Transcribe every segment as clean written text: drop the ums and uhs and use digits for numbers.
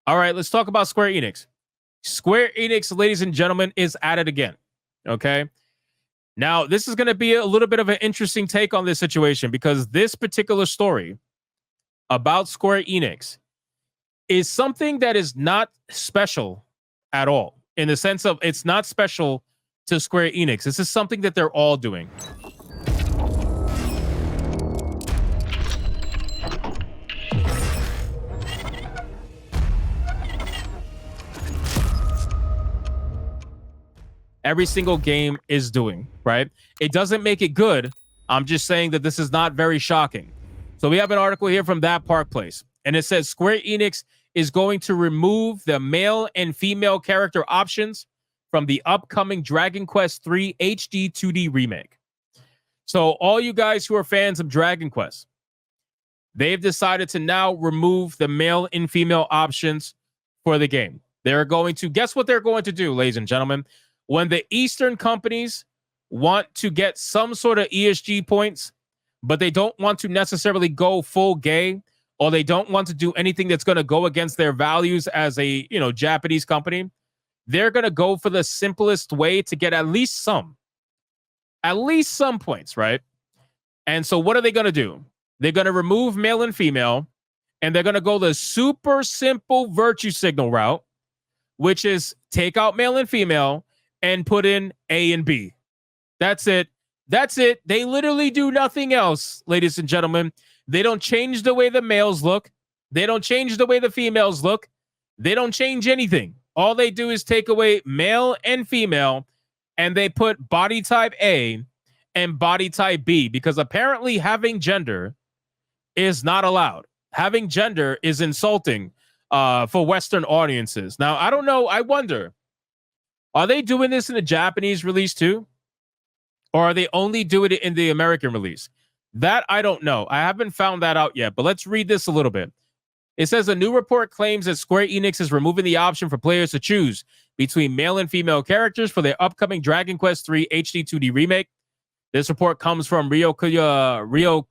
All right, let's talk about Square Enix. Square Enix, ladies and gentlemen, is at it again. Okay. Now, this is going to be a little bit of an interesting take on this situation because this particular story about Square Enix is something that is not special at all, in the sense of it's not special to Square Enix. This is something that they're all doing. Every single game is doing, right? It doesn't make it good. I'm just saying that this is not very shocking. So we have an article here from That Park Place, and it says Square Enix is going to remove the male and female character options from the upcoming Dragon Quest III HD 2D remake. So all you guys who are fans of Dragon Quest, they've decided to now remove the male and female options for the game. They're going to, guess what they're going to do, ladies and gentlemen? When the Eastern companies want to get some sort of ESG points, but they don't want to necessarily go full gay, or they don't want to do anything that's going to go against their values as a, Japanese company, they're going to go for the simplest way to get at least some points, right? And so what are they going to do? They're going to remove male and female, and they're going to go the super simple virtue signal route, which is take out male and female and put in A and B. That's it. That's it. They literally do nothing else, ladies and gentlemen. They don't change the way the males look. They don't change the way the females look. They don't change anything. All they do is take away male and female, and they put body type A and body type B, because apparently having gender is not allowed. Having gender is insulting for Western audiences. Now, I don't know. I wonder, are they doing this in the Japanese release too? Or are they only doing it in the American release? That I don't know. I haven't found that out yet, but let's read this a little bit. It says a new report claims that Square Enix is removing the option for players to choose between male and female characters for their upcoming Dragon Quest III HD 2D remake. This report comes from Ryo Kutya,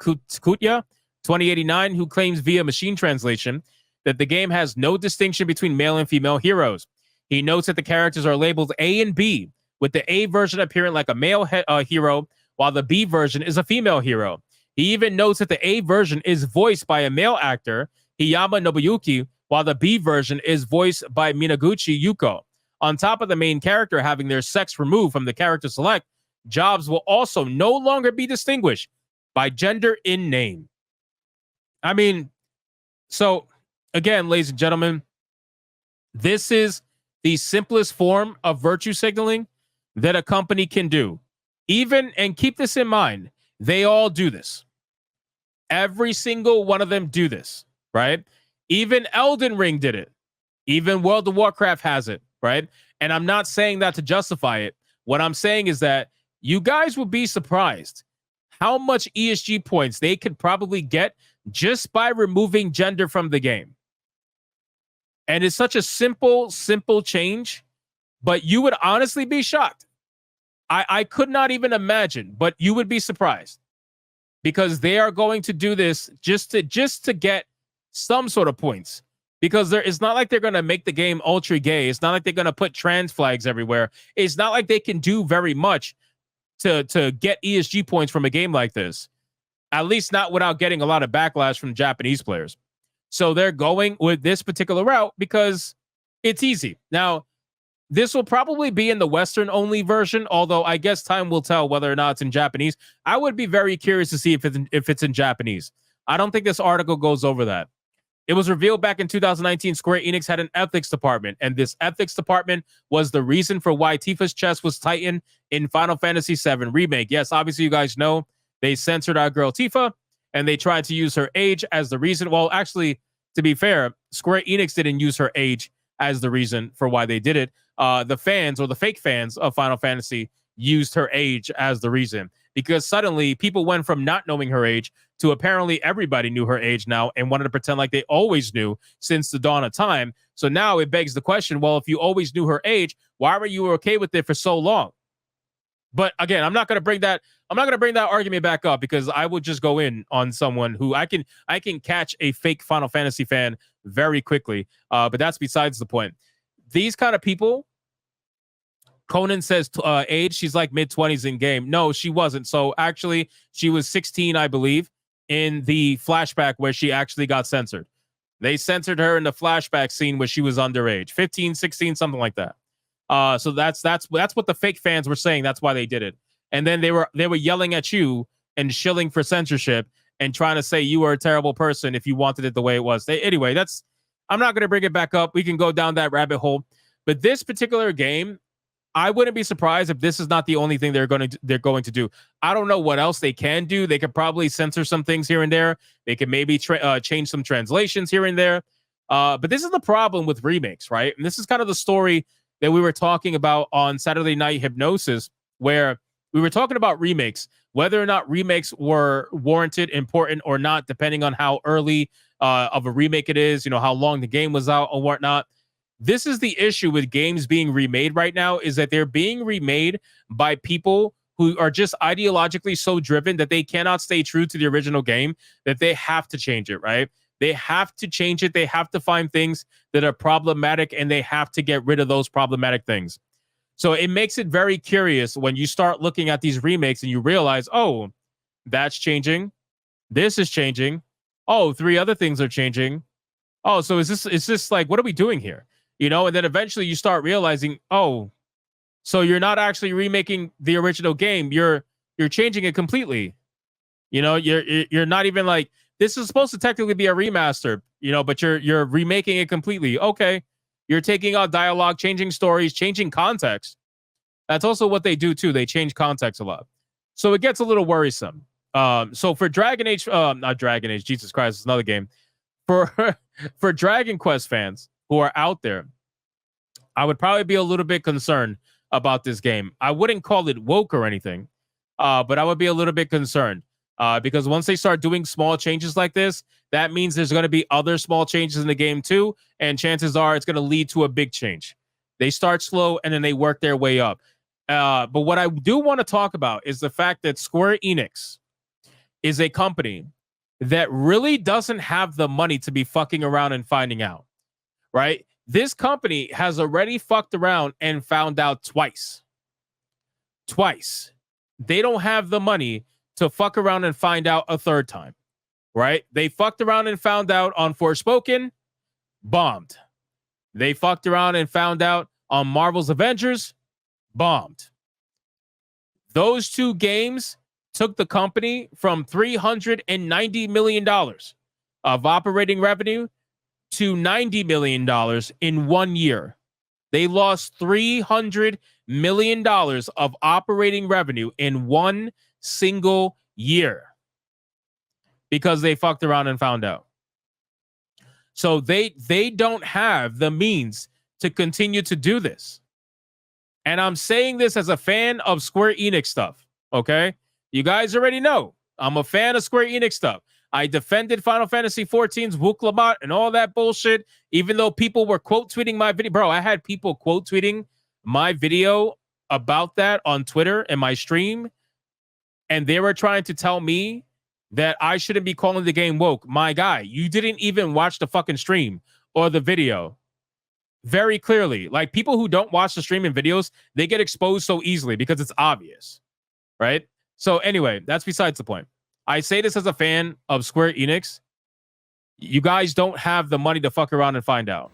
2089, who claims via machine translation that the game has no distinction between male and female heroes. He notes that the characters are labeled A and B, with the A version appearing like a male hero, while the B version is a female hero. He even notes that the A version is voiced by a male actor, Hiyama Nobuyuki, while the B version is voiced by Minaguchi Yuko. On top of the main character having their sex removed from the character select, jobs will also no longer be distinguished by gender in name. I mean, so again, ladies and gentlemen, this is the simplest form of virtue signaling that a company can do. Even, and keep this in mind, they all do this. Every single one of them do this, right? Even Elden Ring did it. Even World of Warcraft has it, right? And I'm not saying that to justify it. What I'm saying is that you guys would be surprised how much ESG points they could probably get just by removing gender from the game. And it's such a simple change, but you would honestly be shocked. I could not even imagine, but you would be surprised, because they are going to do this just to get some sort of points, because it's not like they're going to make the game ultra gay. It's not like they're going to put trans flags everywhere. It's not like they can do very much to get ESG points from a game like this, at least not without getting a lot of backlash from Japanese players. So they're going with this particular route because it's easy. Now, this will probably be in the Western-only version, although I guess time will tell whether or not it's in Japanese. I would be very curious to see if it's in Japanese. I don't think this article goes over that. It was revealed back in 2019 Square Enix had an ethics department, and this ethics department was the reason for why Tifa's chest was tightened in Final Fantasy VII Remake. Yes, obviously you guys know they censored our girl Tifa, and they tried to use her age as the reason. Well, actually, to be fair, Square Enix didn't use her age as the reason for why they did it. The fans, or the fake fans of Final Fantasy, used her age as the reason, because suddenly people went from not knowing her age to apparently everybody knew her age now and wanted to pretend like they always knew since the dawn of time. So now it begs the question, well, if you always knew her age, why were you okay with it for so long? But again, I'm not going to bring that argument back up, because I would just go in on someone who I can catch a fake Final Fantasy fan very quickly. But that's besides the point. These kind of people, Conan says age, she's like mid-20s in game. No, she wasn't. So actually, she was 16, I believe, in the flashback where she actually got censored. They censored her in the flashback scene where she was underage, 15, 16, something like that. So that's what the fake fans were saying. That's why they did it. And then they were yelling at you and shilling for censorship and trying to say you were a terrible person if you wanted it the way it was. Anyway, I'm not going to bring it back up. We can go down that rabbit hole. But this particular game, I wouldn't be surprised if this is not the only thing they're going to do. I don't know what else they can do. They could probably censor some things here and there. They could maybe change some translations here and there. But this is the problem with remakes, right? And this is kind of the story that we were talking about on Saturday Night Hypnosis, where we were talking about remakes, whether or not remakes were warranted, important or not, depending on how early of a remake it is, how long the game was out or whatnot. This is the issue with games being remade right now, is that they're being remade by people who are just ideologically so driven that they cannot stay true to the original game, that they have to change it, right? They have to change it. They have to find things that are problematic, and they have to get rid of those problematic things. So it makes it very curious when you start looking at these remakes and you realize, oh, that's changing. This is changing. Oh, 3 other things are changing. Oh, so is this like, what are we doing here? And then eventually you start realizing, oh, so you're not actually remaking the original game. You're changing it completely. You're not even like, this is supposed to technically be a remaster, but you're remaking it completely. Okay. You're taking out dialogue, changing stories, changing context. That's also what they do too. They change context a lot. So it gets a little worrisome. So for Dragon Age, not Dragon Age, Jesus Christ, it's another game. For Dragon Quest fans who are out there, I would probably be a little bit concerned about this game. I wouldn't call it woke or anything, but I would be a little bit concerned because once they start doing small changes like this, that means there's going to be other small changes in the game too, and chances are it's going to lead to a big change. They start slow and then they work their way up. But what I do want to talk about is the fact that Square Enix is a company that really doesn't have the money to be fucking around and finding out, right? This company has already fucked around and found out twice. Twice. They don't have the money to fuck around and find out a third time, right? They fucked around and found out on Forspoken, bombed. They fucked around and found out on Marvel's Avengers, bombed. Those 2 games took the company from $390 million of operating revenue to $90 million in 1 year. They lost $300 million of operating revenue in 1 single year because they fucked around and found out. So they don't have the means to continue to do this. And I'm saying this as a fan of Square Enix stuff, okay? You guys already know I'm a fan of Square Enix stuff. I defended Final Fantasy XIV's Wuklamot and all that bullshit, even though people were quote tweeting my video. Bro, I had people quote tweeting my video about that on Twitter and my stream, and they were trying to tell me that I shouldn't be calling the game woke. My guy, you didn't even watch the fucking stream or the video. Very clearly, like people who don't watch the stream and videos, they get exposed so easily because it's obvious, right? So anyway, that's besides the point. I say this as a fan of Square Enix. You guys don't have the money to fuck around and find out.